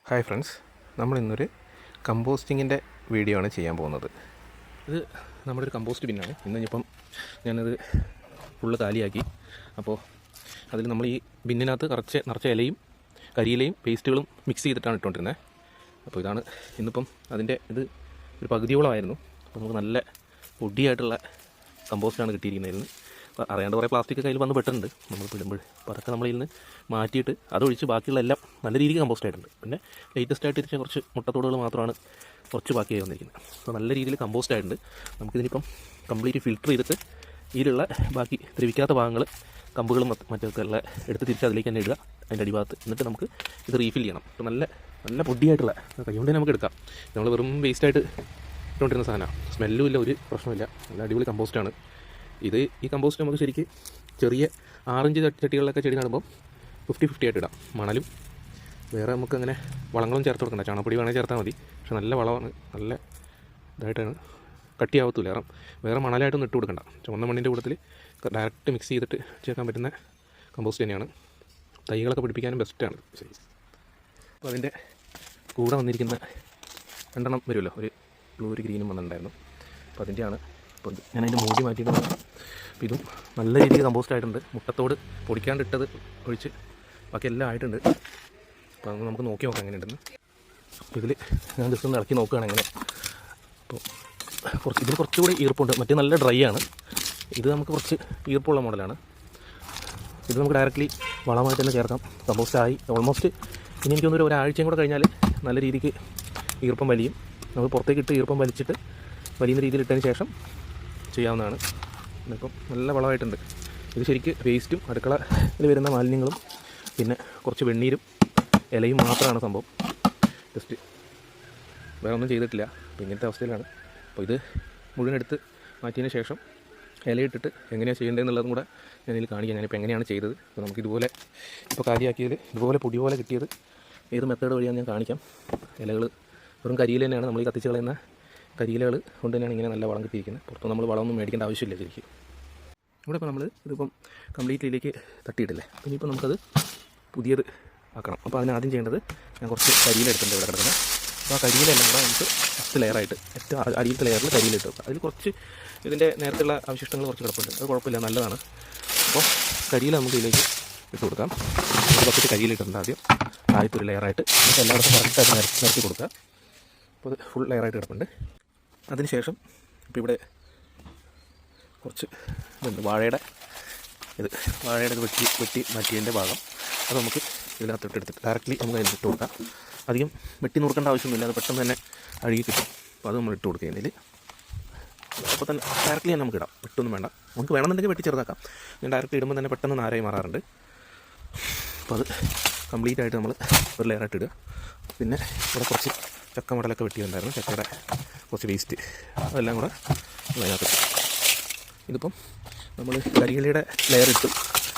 Hi friends, നമ്മളിന്നൊരു കമ്പോസ്റ്റിങ്ങിൻ്റെ video ആണ് ചെയ്യാൻ പോകുന്നത്. ഇത് നമ്മുടെ ഒരു കമ്പോസ്റ്റ് ബിന്നാണ്. ഇന്നിപ്പം ഞാനത് ഫുള്ള് കാലിയാക്കി. അപ്പോൾ അതിൽ നമ്മൾ ഈ ബിന്നിനകത്ത് നിറച്ച ഇലയും കരിയിലയും പേസ്റ്റുകളും മിക്സ് ചെയ്തിട്ടാണ് ഇട്ടുകൊണ്ടിരുന്നത്. അപ്പോൾ ഇതാണ് ഇന്നിപ്പം അതിൻ്റെ ഇത് ഒരു പകുതിയോളമായിരുന്നു. അപ്പോൾ നമുക്ക് നല്ല പൊടിയായിട്ടുള്ള കമ്പോസ്റ്റാണ് കിട്ടിയിരിക്കുന്നതിൽ. അറിയാണ്ട് കുറേ പ്ലാസ്റ്റിക് കയ്യിൽ വന്ന് പെട്ടിട്ടുണ്ട് നമ്മൾ പിടുമ്പോൾ. അപ്പോൾ അതൊക്കെ നമ്മളിൽ നിന്ന് മാറ്റിയിട്ട് അതൊഴിച്ച് ബാക്കിയുള്ള എല്ലാം നല്ല രീതിക്ക് കമ്പോസ്റ്റ് ആയിട്ടുണ്ട്. പിന്നെ ലേറ്റസ്റ്റ് ആയിട്ട് ഇരിച്ച കുറച്ച് മുട്ടത്തോടുകൾ മാത്രമാണ് കുറച്ച് ബാക്കിയായി വന്നിരിക്കുന്നത്. അപ്പോൾ നല്ല രീതിയിൽ കമ്പോസ്റ്റ് ആയിട്ടുണ്ട്. നമുക്കിതിനിപ്പം കംപ്ലീറ്റ് ഫിൽറ്റർ ചെയ്തിട്ട് ഇതിലുള്ള ബാക്കി ദ്രവിക്കാത്ത ഭാഗങ്ങൾ കമ്പുകളും മറ്റൊക്കെ ഉള്ള എടുത്ത് തിരിച്ച് അതിലേക്ക് തന്നെ ഇടുക, അതിൻ്റെ അടിഭാഗത്ത്. എന്നിട്ട് നമുക്ക് ഇത് റീഫിൽ ചെയ്യണം. അപ്പോൾ നല്ല നല്ല പൊടിയായിട്ടുള്ള കൈകൊണ്ട് നമുക്ക് എടുക്കാം. നമ്മൾ വെറും വേസ്റ്റായിട്ട് ഇട്ടുകൊണ്ടിരുന്ന സാധനമാണ്. സ്മെല്ലും ഇല്ല, ഒരു പ്രശ്നമില്ല. നല്ല അടിപൊളി കമ്പോസ്റ്റാണ് ഇത്. ഈ കമ്പോസ്റ്റ് നമുക്ക് ശരിക്ക് ചെറിയ 6 ഇഞ്ച് ചട്ടികളിലൊക്കെ ചെടി നടുമ്പോൾ 50-50 ആയിട്ട് ഇടാം. മണലും വേറെ നമുക്ക് അങ്ങനെ വളങ്ങളും ചേർത്ത് കൊടുക്കണ്ട. ചാണകപ്പൊടി വേണമെങ്കിൽ ചേർത്താൽ മതി. പക്ഷെ നല്ല വളമാണ്, നല്ല ഇതായിട്ടാണ്, കട്ടിയാവത്തില്ല. കാരണം വേറെ മണലായിട്ടൊന്നും ഇട്ട് കൊടുക്കണ്ട. ചുവന്ന മണ്ണിൻ്റെ കൂട്ടത്തിൽ ഡയറക്റ്റ് മിക്സ് ചെയ്തിട്ട് ചേർക്കാൻ പറ്റുന്ന കമ്പോസ്റ്റ് തന്നെയാണ്. തൈകളൊക്കെ പിടിപ്പിക്കാനും ബെസ്റ്റാണ്. അപ്പോൾ അതിൻ്റെ കൂടെ വന്നിരിക്കുന്ന 2 എണ്ണം വരുമല്ലോ, ഒരു ബ്ലൂ ഒരു ഗ്രീനും വന്നിട്ടുണ്ടായിരുന്നു. അപ്പോൾ അതിൻ്റെയാണ്. അപ്പോൾ ഞാൻ അതിൻ്റെ മൂടി മാറ്റിയിട്ടുണ്ട്. അപ്പോൾ ഇതും നല്ല രീതിയിൽ കമ്പോസ്റ്റ് ആയിട്ടുണ്ട്. മുട്ടത്തോട് പൊടിക്കാണ്ട് ഇട്ടത് ഒഴിച്ച് ബാക്കി എല്ലാം ആയിട്ടുണ്ട്. അപ്പോൾ അത് നമുക്ക് നോക്കി നോക്കാം എങ്ങനെയുണ്ടെന്ന്. അപ്പോൾ ഇതിൽ ഞാൻ ജസ്റ്റ് ഒന്ന് ഇളക്കി നോക്കുകയാണ് എങ്ങനെ. അപ്പോൾ ഇതിന് കുറച്ചുകൂടി ഈർപ്പുണ്ട്. മറ്റേ നല്ല ഡ്രൈ ആണ്. ഇത് നമുക്ക് കുറച്ച് ഈർപ്പുള്ള മോഡലാണ്. ഇത് നമുക്ക് ഡയറക്റ്റ്ലി വളമായിട്ട് തന്നെ ചേർക്കാം. കമ്പോസ്റ്റ് ആയി ഓൾമോസ്റ്റ്. ഇനി എനിക്കൊന്നൊരു ഒരാഴ്ചയും കൂടെ കഴിഞ്ഞാൽ നല്ല രീതിക്ക് ഈർപ്പം വലിയും. നമുക്ക് പുറത്തേക്ക് ഇട്ട് ഈർപ്പം വലിച്ചിട്ട് വലിയ രീതിയിൽ ഇട്ടതിന് ശേഷം ചെയ്യാവുന്നതാണ്. ഇപ്പം നല്ല വളമായിട്ടുണ്ട്. ഇത് ശരിക്ക് വേസ്റ്റും അടുക്കളയിൽ വരുന്ന മാലിന്യങ്ങളും പിന്നെ കുറച്ച് വെണ്ണീരും ഇലയും മാത്രമാണ് സംഭവം. ജസ്റ്റ് വേറെ ഒന്നും ചെയ്തിട്ടില്ല. അപ്പോൾ ഇങ്ങനത്തെ അവസ്ഥയിലാണ്. അപ്പോൾ ഇത് മുഴുവൻ എടുത്ത് മാറ്റിയതിന് ശേഷം ഇലയിട്ടിട്ട് എങ്ങനെയാണ് ചെയ്യേണ്ടതെന്നുള്ളതും കൂടെ ഞാനിതിൽ കാണിക്കാം. ഞാനിപ്പോൾ എങ്ങനെയാണ് ചെയ്തത്. അപ്പോൾ നമുക്കിതുപോലെ ഇപ്പോൾ കാലിയാക്കിയത് ഇതുപോലെ പൊടി പോലെ കിട്ടിയത് ഏത് മെത്തേഡ് വഴിയാണെന്ന് ഞാൻ കാണിക്കാം. ഇലകൾ വെറും കരിയില തന്നെയാണ്. നമ്മൾ ഈ കത്തിച്ച് കളയുന്ന കരിയിലകൾ കൊണ്ട് തന്നെയാണ് ഇങ്ങനെ നല്ല വളം കിട്ടിയിരിക്കുന്നത്. പുറത്ത് നമ്മൾ വളമൊന്നും മേടിക്കേണ്ട ആവശ്യമില്ല ശരിക്കും. ഇവിടെ ഇപ്പോൾ നമ്മൾ ഇതിപ്പം കംപ്ലീറ്റ് ഇതിലേക്ക് തട്ടിയിട്ടില്ലേ. ഇനിയിപ്പോൾ നമുക്കത് പുതിയത് ആക്കണം. അപ്പോൾ അതിനാദ്യം ചെയ്യേണ്ടത് ഞാൻ കുറച്ച് കരിയില എടുത്തിട്ടുണ്ട് ഇവിടെ കിടക്കുന്നത്. അപ്പോൾ ആ കരിയിലെല്ലാം കൂടെ നമുക്ക് ഫസ്റ്റ് ലെയറായിട്ട് ഏറ്റവും അടിയിലത്തെ ലെയറിൽ കരിയില ഇട്ട് വെക്കുക. അതിൽ കുറച്ച് ഇതിൻ്റെ നേരത്തുള്ള അവശിഷ്ടങ്ങൾ കുറച്ച് കിടപ്പുണ്ട്. അത് കുഴപ്പമില്ല, നല്ലതാണ്. അപ്പോൾ കരിയില നമുക്ക് ഇതിലേക്ക് ഇട്ട് കൊടുക്കാം. ഒരു ബക്കറ്റ് കരിയില ഇട്ടിട്ടുണ്ട് ആദ്യം ആദ്യത്തെ ഒരു ലെയറായിട്ട്. നമുക്ക് എല്ലായിടത്തും കറക്റ്റായിട്ട് നിരത്തി കൊടുക്കുക. അപ്പോൾ അത് ഫുൾ ലെയറായിട്ട് കിടപ്പുണ്ട്. അതിനുശേഷം ഇപ്പോൾ ഇവിടെ കുറച്ച് ഇതുണ്ട്, വാഴയുടെ ഇത് വെട്ടി മാറ്റിയതിൻ്റെ ഭാഗം. അത് നമുക്ക് ഇതിനകത്തോട്ട് എടുത്തിട്ട് ഡയറക്റ്റ്ലി നമുക്ക് അതിൽ ഇട്ട് കൊടുക്കാം. അധികം വെട്ടി നുറുക്കേണ്ട ആവശ്യമൊന്നുമില്ല, അത് പെട്ടെന്ന് തന്നെ അഴുകി കിട്ടും. അപ്പോൾ അത് നമ്മൾ ഇട്ട് കൊടുക്കുന്നതിൽ അപ്പോൾ തന്നെ ഡയറക്റ്റ്ലി തന്നെ നമുക്ക് ഇടാം. വെട്ടൊന്നും വേണ്ട. നമുക്ക് വേണമെന്നുണ്ടെങ്കിൽ വെട്ടി ചെറുതാക്കാം. ഞാൻ ഡയറക്റ്റ് ഇടുമ്പോൾ തന്നെ പെട്ടെന്ന് നാരായി മാറാറുണ്ട്. അപ്പോൾ അത് കംപ്ലീറ്റ് ആയിട്ട് നമ്മൾ ഒരു ലെയറായിട്ട് ഇടുക. പിന്നെ ഇവിടെ കുറച്ച് ചക്ക മടലൊക്കെ വെട്ടിയിട്ടുണ്ടായിരുന്നു, ചക്കയുടെ കുറച്ച് വേസ്റ്റ്, അതെല്ലാം കൂടെ അതിനകത്ത്. ഇതിപ്പം നമ്മൾ കരിയിലയുടെ ലെയർ ഇട്ടു.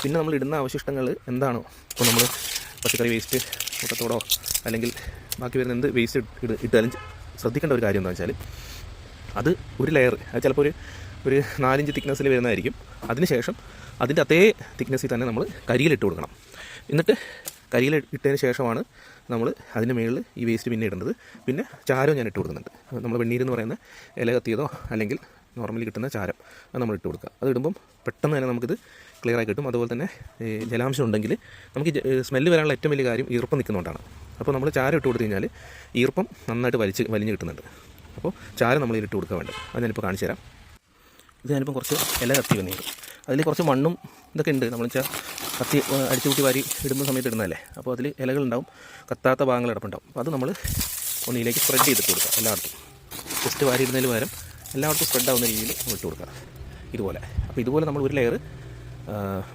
പിന്നെ നമ്മൾ ഇടുന്ന അവശിഷ്ടങ്ങൾ എന്താണോ, ഇപ്പോൾ നമ്മൾ പച്ചക്കറി വേസ്റ്റ്, മുട്ടത്തോടോ അല്ലെങ്കിൽ ബാക്കി വരുന്ന എന്ത് വേസ്റ്റ് ഇട്ടാലും ശ്രദ്ധിക്കേണ്ട ഒരു കാര്യം എന്താണെന്ന് വെച്ചാൽ അത് ഒരു ലെയർ, അത് ചിലപ്പോൾ ഒരു 4 ഇഞ്ച് തിക്നെസ്സിൽ വരുന്നതായിരിക്കും. അതിനുശേഷം അതിൻ്റെ അതേ തിക്നെസ്സിൽ തന്നെ നമ്മൾ കരിയിലിട്ട് കൊടുക്കണം. എന്നിട്ട് കരിയില ഇട്ടതിന് ശേഷമാണ് നമ്മൾ അതിൻ്റെ മുകളിൽ ഈ വേസ്റ്റ് പിന്നെ ഇടുന്നത്. പിന്നെ ചാരം ഞാൻ ഇട്ട് കൊടുക്കുന്നുണ്ട്. നമ്മൾ വെണ്ണീരെന്ന് പറയുന്ന ഇല കത്തിയതോ അല്ലെങ്കിൽ നോർമലി കിട്ടുന്ന ചാരം അത് നമ്മൾ ഇട്ട് കൊടുക്കുക. അത് ഇടുമ്പം പെട്ടെന്ന് തന്നെ നമുക്കിത് ക്ലിയറായി കിട്ടും. അതുപോലെ തന്നെ ജലാംശം ഉണ്ടെങ്കിൽ നമുക്ക് സ്മെല്ല് വരാനുള്ള ഏറ്റവും വലിയ കാര്യം ഈർപ്പം നിൽക്കുന്നതുകൊണ്ടാണ്. അപ്പോൾ നമ്മൾ ചാരം ഇട്ട് കൊടുത്തു കഴിഞ്ഞാൽ ഈർപ്പം നന്നായിട്ട് വലിഞ്ഞ് കിട്ടുന്നുണ്ട്. അപ്പോൾ ചാരം നമ്മൾ ഇതിലിട്ട് കൊടുക്കാൻ വേണ്ട. അത് ഞാനിപ്പോൾ കാണിച്ചു തരാം. ഇത് ഞാനിപ്പം കുറച്ച് ഇല കത്തി വന്നിട്ടുണ്ട്. അതിൽ കുറച്ച് മണ്ണും ഇതൊക്കെ ഉണ്ട്. നമ്മൾ വെച്ചാൽ കത്തി അടിച്ചു കൂട്ടി വാരി ഇടുന്ന സമയത്ത് ഇടുന്നതല്ലേ. അപ്പോൾ അതിൽ ഇലകളുണ്ടാവും, കത്താത്ത ഭാഗങ്ങൾ കിടപ്പുണ്ടാവും. അപ്പോൾ അത് നമ്മൾ ഒന്നിലേക്ക് സ്പ്രെഡ് ചെയ്തിട്ട് കൊടുക്കുക. എല്ലായിടത്തും ജസ്റ്റ് വാരി ഇടുന്നതിന് പകരം എല്ലായിടത്തും സ്പ്രെഡ് ആവുന്ന രീതിയിൽ ഇട്ട് കൊടുക്കുക ഇതുപോലെ. അപ്പോൾ ഇതുപോലെ നമ്മൾ ഒരു ലെയർ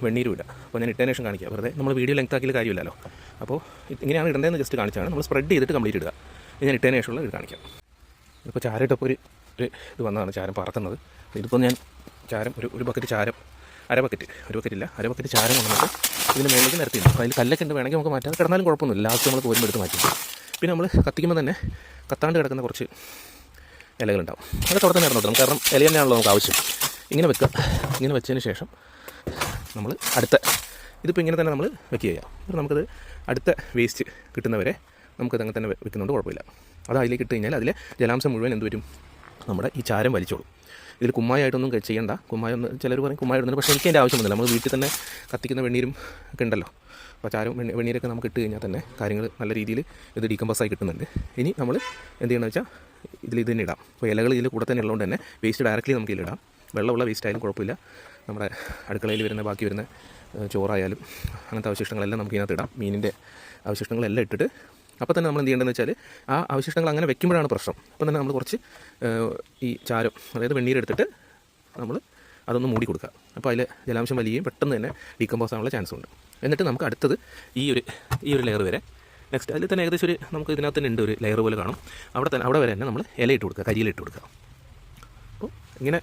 വെണ്ണീരും ഇടുക. അപ്പോൾ ഞാൻ ഇട്ടതിന് ശേഷം കാണിക്കുക. വെറുതെ നമ്മൾ വീഡിയോ ലെങ്ത് ആക്കിയ കാര്യമില്ലല്ലോ. അപ്പോൾ ഇങ്ങനെയാണ് ഇടേണ്ടതെന്ന് ജസ്റ്റ് കാണിച്ചാണ്. നമ്മൾ സ്പ്രെഡ് ചെയ്തിട്ട് കംപ്ലീറ്റ് ഇടുക. ഇത് ഞാൻ ഇട്ടതിന് ശേഷമുള്ള ഇത് കാണിക്കാം. ഇപ്പോൾ ചാരം ഇട്ടപ്പോൾ ഒരു ഇത് വന്നതാണ് ചാരം പറക്കുന്നത്. ഇതിപ്പോൾ ഞാൻ ചാരം ഒരു ബക്കറ്റ് ചാരം, അര ബക്കറ്റ് ചാരം കൊണ്ടുവന്നിട്ട് ഇതിന് മുകളിലേക്ക് നിരത്തിയിട്ടുണ്ട്. അപ്പോൾ അതിൽ കല്ലൊക്കെ ഉണ്ട്, വേണമെങ്കിൽ നമുക്ക് മാറ്റാം. കിടന്നാലും കുഴപ്പമൊന്നുമില്ല. ലാസ്റ്റ് നമ്മൾ കോരുമ്പോൾ എടുത്ത് മാറ്റി. പിന്നെ നമ്മൾ കത്തിക്കുമ്പോൾ തന്നെ കത്താണ്ട് കിടക്കുന്ന കുറച്ച് ഇലകളുണ്ടാവും. അതൊക്കെ അവിടെ തന്നെ ഇടണം. കാരണം ഇല തന്നെയാണല്ലോ നമുക്ക് ആവശ്യം. ഇങ്ങനെ വെക്കുക. ഇങ്ങനെ വെച്ചതിന് ശേഷം നമ്മൾ ഇതിപ്പോൾ ഇങ്ങനെ തന്നെ നമ്മൾ വെക്കുക ചെയ്യാം. അപ്പോൾ നമുക്കത് അടുത്ത വേസ്റ്റ് കിട്ടുന്നവരെ നമുക്കത് അങ്ങനെ തന്നെ വെക്കുന്നുണ്ട്, കുഴപ്പമില്ല. അത് അതിലേക്ക് ഇട്ട് കഴിഞ്ഞാൽ അതിലെ ജലാംശം മുഴുവൻ എന്ത് വരും, നമ്മുടെ ഈ ചാരം വലിച്ചോളും. ഇതിൽ കുമ്മായിട്ടൊന്നും ചെയ്യണ്ട. കുമ്മായം ചിലർ പറയും കുമ്മായം ഇടുന്നുണ്ട്, പക്ഷേ എനിക്ക് അതിൻ്റെ ആവശ്യമൊന്നുമില്ല. നമ്മൾ വീട്ടിൽ തന്നെ കത്തിക്കുന്ന വെണ്ണീരും ഒക്കെ ഉണ്ടല്ലോ, അപ്പോൾ ചാരം വെണ്ണീരൊക്കെ നമുക്ക് ഇട്ട് കഴിഞ്ഞാൽ തന്നെ കാര്യങ്ങൾ നല്ല രീതിയിൽ ഇത് ഡീകമ്പോസായി കിട്ടുന്നുണ്ട്. ഇനി നമ്മൾ എന്ത് ചെയ്യണമെന്ന് വെച്ചാൽ ഇത് തന്നെ ഇടാം. അപ്പോൾ ഇലകൾ ഇതിൽ കൂടെ തന്നെ ഉള്ളതുകൊണ്ട് തന്നെ വേസ്റ്റ് ഡയറക്റ്റ്ലി നമുക്ക് ഇതിലിടാം. വെള്ളമുള്ള വേസ്റ്റ് ആയാലും കുഴപ്പമില്ല, നമ്മുടെ അടുക്കളയിൽ വരുന്ന ബാക്കി വരുന്ന ചോറായാലും അങ്ങനത്തെ അവശിഷ്ടങ്ങളെല്ലാം നമുക്ക് ഇതിനകത്ത് ഇടാം. മീനിൻ്റെ അവശിഷ്ടങ്ങളെല്ലാം ഇട്ടിട്ട് അപ്പോൾ തന്നെ നമ്മൾ എന്ത് ചെയ്യേണ്ടതെന്ന് വെച്ചാൽ ആ അവശിഷ്ടങ്ങൾ അങ്ങനെ വെക്കുമ്പോഴാണ് പ്രശ്നം. അപ്പം തന്നെ നമ്മൾ കുറച്ച് ഈ ചാരം, അതായത് വെണ്ണീരെടുത്തിട്ട് നമ്മൾ അതൊന്ന് മൂടി കൊടുക്കുക. അപ്പോൾ അതിൽ ജലാംശം വലിയും പെട്ടെന്ന് തന്നെ ഡീകമ്പോസ് ആവാനുള്ള ചാൻസ് ഉണ്ട്. എന്നിട്ട് നമുക്ക് അടുത്തത് ഈ ഒരു ലെയർ വരെ, നെക്സ്റ്റ് അതിൽ തന്നെ ഏകദേശം നമുക്ക് ഇതിനകത്ത് തന്നെ ഉണ്ട് ഒരു ലെയർ പോലെ കാണും. അവിടെ വരെ തന്നെ നമ്മൾ ഇലയിട്ട് കൊടുക്കുക, കരിയിലിട്ട് കൊടുക്കുക. അപ്പോൾ ഇങ്ങനെ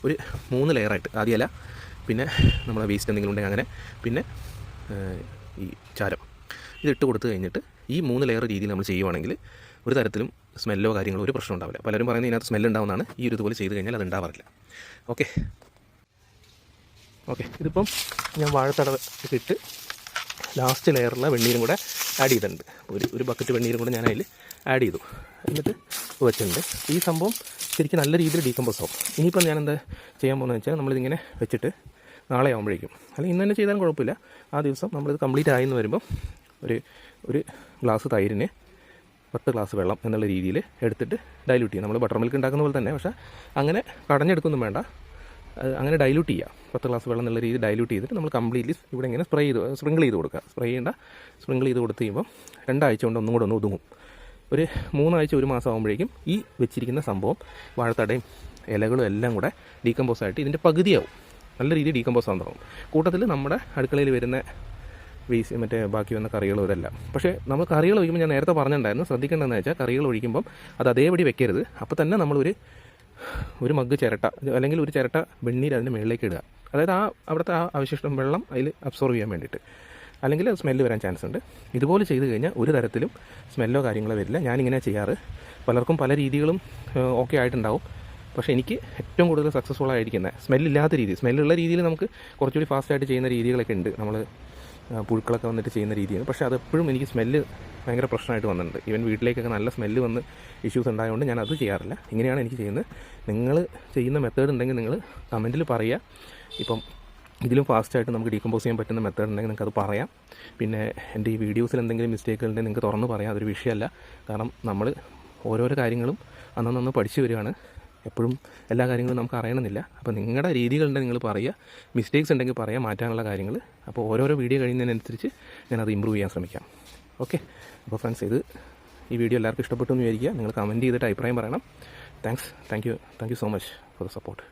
ഒരു 3 ലെയറായിട്ട്, ആദ്യം ഇല, പിന്നെ നമ്മളെ വേസ്റ്റ് എന്തെങ്കിലും ഉണ്ടെങ്കിൽ അങ്ങനെ, പിന്നെ ഈ ചാരം ഇതിട്ട് കൊടുത്തു കഴിഞ്ഞിട്ട് ഈ 3 ലെയർ രീതിയിൽ നമ്മൾ ചെയ്യുവാണെങ്കിൽ ഒരു തരത്തിലും സ്മെല്ലോ കാര്യങ്ങളോ ഒരു പ്രശ്നം ഉണ്ടാവില്ല. പലരും പറയുന്നത് ഇതിനകത്ത് സ്മെല്ല് ഉണ്ടാവുന്നതാണ്. ഈ ഒരു ഇതുപോലെ ചെയ്ത് കഴിഞ്ഞാൽ അത് ഉണ്ടാവാറില്ല. ഓക്കെ, ഇതിപ്പം ഞാൻ വാഴത്തട ഇട്ട് ലാസ്റ്റ് ലെയറിലെ വെണ്ണീരും കൂടെ ആഡ് ചെയ്തിട്ടുണ്ട്. ഒരു ബക്കറ്റ് വെണ്ണീരും കൂടെ ഞാൻ അതിൽ ആഡ് ചെയ്തു, എന്നിട്ട് വെച്ചിട്ടുണ്ട്. ഈ സംഭവം ശരിക്കും നല്ല രീതിയിൽ ഡീകമ്പോസ് ആവും. ഇനിയിപ്പം ഞാൻ എന്താ ചെയ്യാൻ പോകുന്നത് വെച്ചാൽ നമ്മളിതിങ്ങനെ വെച്ചിട്ട് നാളെ ആകുമ്പോഴേക്കും, അല്ലെങ്കിൽ ഇന്ന് തന്നെ ചെയ്താലും കുഴപ്പമില്ല, ആ ദിവസം നമ്മളിത് കംപ്ലീറ്റ് ആയെന്ന് വരുമ്പം ഒരു ഗ്ലാസ് തൈരിന് 10 ഗ്ലാസ് വെള്ളം എന്നുള്ള രീതിയിൽ എടുത്തിട്ട് ഡൈല്യൂട്ട് ചെയ്യുക. നമ്മൾ ബട്ടർ മിൽക്ക് ഉണ്ടാക്കുന്ന പോലെ തന്നെ, പക്ഷേ അങ്ങനെ കടഞ്ഞെടുക്കൊന്നും വേണ്ട, അങ്ങനെ ഡൈല്യൂട്ട് ചെയ്യുക. 10 ഗ്ലാസ് വെള്ളം എന്നുള്ള രീതിയിൽ ഡൈല്യൂട്ട് ചെയ്തിട്ട് നമ്മൾ കംപ്ലീറ്റ്ലി ഇവിടെ ഇങ്ങനെ സ്പ്രിങ്കിൾ ചെയ്ത് കൊടുക്കുക. സ്പ്രിങ്കിൾ ചെയ്ത് കൊടുത്ത് കഴിയുമ്പോൾ 2 ആഴ്ച കൊണ്ട് ഒന്നും കൂടെ ഒന്ന് ഒതുങ്ങും. ഒരു 3 ആഴ്ച 1 മാസം ആകുമ്പോഴേക്കും ഈ വെച്ചിരിക്കുന്ന സംഭവം വാഴത്തടയും ഇലകളും എല്ലാം കൂടെ ഡീകമ്പോസ് ആയിട്ട് ഇതിൻ്റെ പകുതിയാവും. നല്ല രീതിയിൽ ഡീകമ്പോസ് ആകാൻ തുടങ്ങും. കൂട്ടത്തിൽ നമ്മുടെ അടുക്കളയിൽ വരുന്ന വേസ്റ്റ്, മറ്റേ ബാക്കി വന്ന കറികളും ഇതെല്ലാം. പക്ഷേ നമ്മൾ കറികൾ ഒഴിക്കുമ്പോൾ ഞാൻ നേരത്തെ പറഞ്ഞിട്ടുണ്ടായിരുന്നു, ശ്രദ്ധിക്കേണ്ടതെന്ന് വെച്ചാൽ കറികൾ ഒഴിക്കുമ്പം അത് അതേപടി വെക്കരുത്. അപ്പോൾ തന്നെ നമ്മളൊരു മഗ്ഗ് ചിരട്ട അല്ലെങ്കിൽ ഒരു ചിരട്ട വെണ്ണീര് അതിൻ്റെ മുകളിലേക്ക് ഇടുക. അതായത് അവിടുത്തെ അവശിഷ്ടം വെള്ളം അതിൽ അബ്സോർവ് ചെയ്യാൻ വേണ്ടിയിട്ട്, അല്ലെങ്കിൽ സ്മെല്ല് വരാൻ ചാൻസ് ഉണ്ട്. ഇതുപോലെ ചെയ്ത് കഴിഞ്ഞാൽ ഒരു തരത്തിലും സ്മെല്ലോ കാര്യങ്ങളോ വരില്ല. ഞാനിങ്ങനെ ചെയ്യാറ്. പലർക്കും പല രീതികളും ഓക്കെ ആയിട്ടുണ്ടാവും. പക്ഷേ എനിക്ക് ഏറ്റവും കൂടുതൽ സക്സസ്ഫുൾ ആയിരിക്കുന്നത് സ്മെല്ലില്ലാത്ത രീതി. സ്മെല്ലുള്ള രീതിയിൽ നമുക്ക് കുറച്ചുകൂടി ഫാസ്റ്റായിട്ട് ചെയ്യുന്ന രീതികളൊക്കെ ഉണ്ട്, നമ്മൾ പുഴുക്കളൊക്കെ വന്നിട്ട് ചെയ്യുന്ന രീതിയാണ്. പക്ഷേ അതെപ്പോഴും എനിക്ക് സ്മെല്ല് ഭയങ്കര പ്രശ്നമായിട്ട് വന്നിട്ടുണ്ട്. ഈവൻ വീട്ടിലേക്കൊക്കെ നല്ല സ്മെല്ല് വന്ന് ഇഷ്യൂസ് ഉണ്ടായതുകൊണ്ട് ഞാൻ അത് ചെയ്യാറില്ല. ഇങ്ങനെയാണ് എനിക്ക് ചെയ്യുന്നത്. നിങ്ങൾ ചെയ്യുന്ന മെത്തേഡ് ഉണ്ടെങ്കിൽ നിങ്ങൾ കമൻറ്റിൽ പറയുക. ഇപ്പം ഇതിലും ഫാസ്റ്റായിട്ട് നമുക്ക് ഡീകമ്പോസ് ചെയ്യാൻ പറ്റുന്ന മെത്തേഡ് ഉണ്ടെങ്കിൽ നിങ്ങൾക്ക് അത് പറയാം. പിന്നെ എൻ്റെ ഈ വീഡിയോസിൽ എന്തെങ്കിലും മിസ്റ്റേക്കുകൾ ഉണ്ടെങ്കിൽ നിങ്ങൾക്ക് തുറന്ന് പറയാം, അതൊരു വിഷയമല്ല. കാരണം നമ്മൾ ഓരോരോ കാര്യങ്ങളും അന്നന്ന് പഠിച്ചു വരികയാണ്. എപ്പോഴും എല്ലാ കാര്യങ്ങളും നമുക്ക് അറിയണമെന്നില്ല. അപ്പോൾ നിങ്ങളുടെ രീതികളുണ്ടെങ്കിൽ നിങ്ങൾ പറയുക, മിസ്റ്റേക്സ് ഉണ്ടെങ്കിൽ പറയാം, മാറ്റാനുള്ള കാര്യങ്ങൾ. അപ്പോൾ ഓരോരോ വീഡിയോ കഴിയുന്നതിനനുസരിച്ച് ഞാനത് ഇമ്പ്രൂവ് ചെയ്യാൻ ശ്രമിക്കാം. ഓക്കെ, അപ്പോൾ ഫ്രണ്ട്സ്, ഈ വീഡിയോ എല്ലാവർക്കും ഇഷ്ടപ്പെട്ടു എന്ന് വിചാരിക്കുക. നിങ്ങൾ കമൻറ്റ് ചെയ്തിട്ട് അഭിപ്രായം പറയണം. Thank you so much for the support.